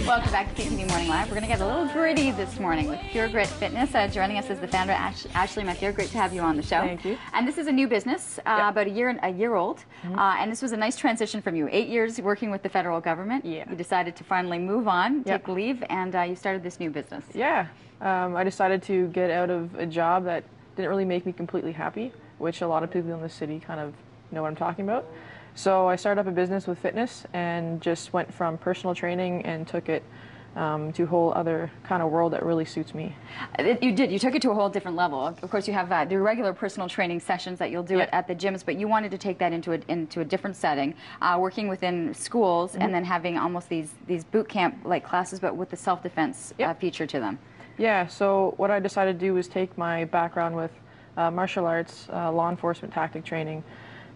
Welcome back to CTV Morning Live. We're going to get a little gritty this morning with Pure Grit Fitness. Joining us is the founder, Ashley Mathieu. Great to have you on the show. Thank you. And this is a new business, about a year old. And this was a nice transition from you. 8 years working with the federal government. Yeah. You decided to finally move on, take leave, and you started this new business. Yeah. I decided to get out of a job that didn't really make me completely happy, which a lot of people in the city kind of know what I'm talking about. So I started up a business with fitness and just went from personal training and took it to a whole other kind of world that really suits me. You did. You took it to a whole different level. Of course, you have the regular personal training sessions that you'll do at the gyms, but you wanted to take that into a different setting, working within schools and then having almost these boot camp like classes, but with the self-defense feature to them. Yeah. So what I decided to do was take my background with martial arts, law enforcement tactic training,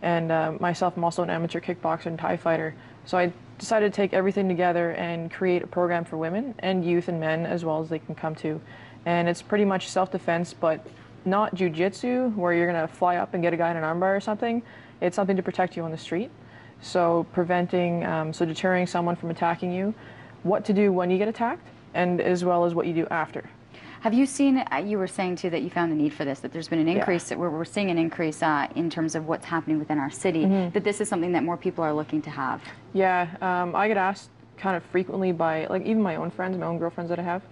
and myself, I'm also an amateur kickboxer and Thai fighter. So I decided to take everything together and create a program for women and youth and men as well as they can come to. And it's pretty much self-defense, but not jiu-jitsu where you're going to fly up and get a guy in an armbar or something. It's something to protect you on the street. So preventing, so deterring someone from attacking you, what to do when you get attacked, and as well as what you do after. Have you seen, you were saying too that you found the need for this, that there's been an increase, that we're seeing an increase in terms of what's happening within our city, that this is something that more people are looking to have? Yeah, I get asked kind of frequently by, like, even my own friends, my own girlfriends that I have,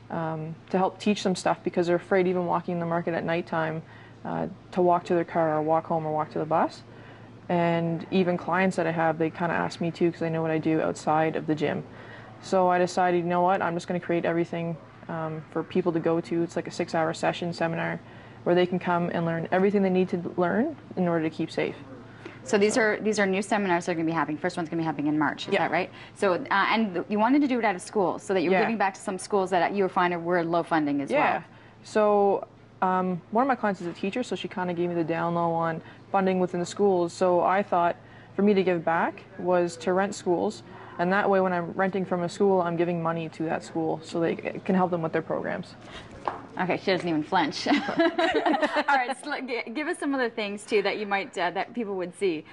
to help teach them stuff because they're afraid even walking in the market at nighttime to walk to their car or walk home or walk to the bus. And even clients that I have, they kind of ask me too because they know what I do outside of the gym. So I decided, you know what, I'm just going to create everything for people to go to. It's like a 6-hour seminar where they can come and learn everything they need to learn in order to keep safe. So these are new seminars that are going to be happening. First one's going to be happening in March. Is that right? So and you wanted to do it at a school so that you were giving back to some schools that you were finding were low funding as well. Yeah. So one of my clients is a teacher, so she kind of gave me the down low on funding within the schools. So I thought for me to give back was to rent schools. And that way, when I'm renting from a school, I'm giving money to that school so they can help them with their programs. Okay, she doesn't even flinch. All right, so give us some of the things, too, that you might, that people would see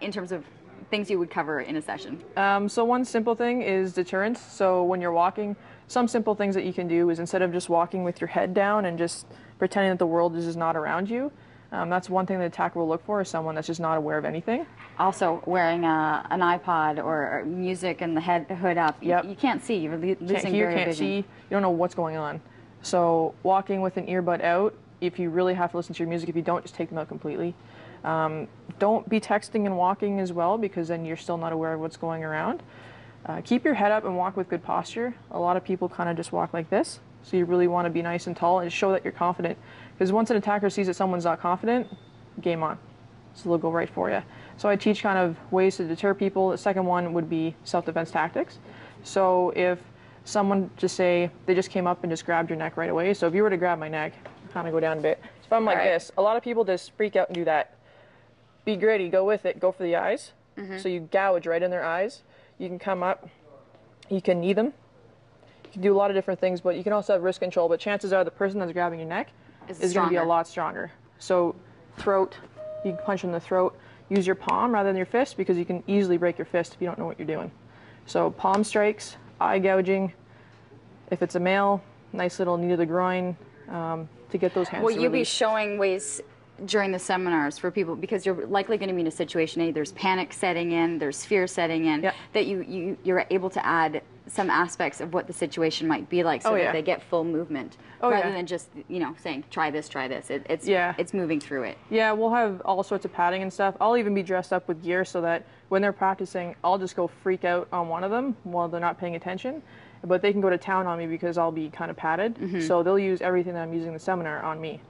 in terms of things you would cover in a session. So one simple thing is deterrence. So when you're walking, some simple things that you can do is instead of just walking with your head down and just pretending that the world is just not around you, that's one thing the attacker will look for, is someone that's just not aware of anything. Also, wearing an iPod or music and the hood up, you can't see. You're losing can't hear, can't vision. see. You don't know what's going on. So walking with an earbud out, if you really have to listen to your music, if you don't, just take them out completely. Don't be texting and walking as well, because then you're still not aware of what's going around. Keep your head up and walk with good posture. A lot of people kind of just walk like this. So you really want to be nice and tall and show that you're confident. Because once an attacker sees that someone's not confident, game on. So they'll go right for you. So I teach kind of ways to deter people. The second one would be self-defense tactics. So if someone they just came up and just grabbed your neck right away. So if you were to grab my neck, kind of go down a bit. So if I'm like this, a lot of people just freak out and do that. Be gritty, go with it, go for the eyes. So you gouge right in their eyes. You can come up, you can knee them. You can do a lot of different things, but you can also have wrist control, but chances are the person that's grabbing your neck is going to be a lot stronger. So throat, you can punch in the throat. Use your palm rather than your fist, because you can easily break your fist if you don't know what you're doing. So palm strikes, eye gouging. If it's a male, nice little knee to the groin to get those hands to Will you be release. showing ways during the seminars for people, because you're likely going to be in a situation, there's panic setting in, there's fear setting in, that you're able to add some aspects of what the situation might be like, so that they get full movement, rather than just saying try this. It's moving through it. Yeah, we'll have all sorts of padding and stuff. I'll even be dressed up with gear so that when they're practicing, I'll just go freak out on one of them while they're not paying attention, but they can go to town on me because I'll be kind of padded. So they'll use everything that I'm using in the seminar on me.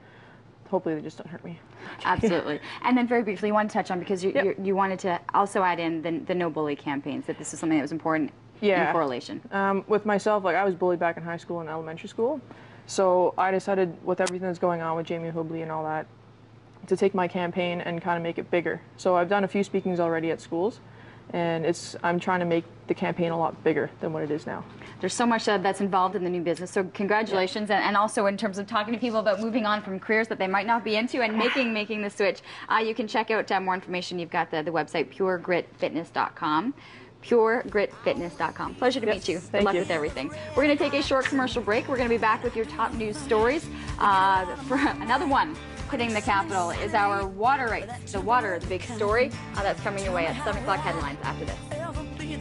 Hopefully they just don't hurt me. Absolutely. And then very briefly, you want to touch on, because you wanted to also add in the no bully campaigns, that this is something that was important in correlation. With myself, like I was bullied back in high school and elementary school, so I decided with everything that's going on with Jamie Hubley and all that, to take my campaign and kind of make it bigger. So I've done a few speakings already at schools, and I'm trying to make the campaign a lot bigger than what it is now. There's so much that's involved in the new business, so congratulations, and also in terms of talking to people about moving on from careers that they might not be into and making the switch. You can check out more information. You've got the website puregritfitness.com. puregritfitness.com. Pleasure to meet you. Good luck with everything. We're going to take a short commercial break. We're going to be back with your top news stories. For another one hitting the capital is our water rights. The water, the big story. That's coming your way at 7 o'clock headlines after this.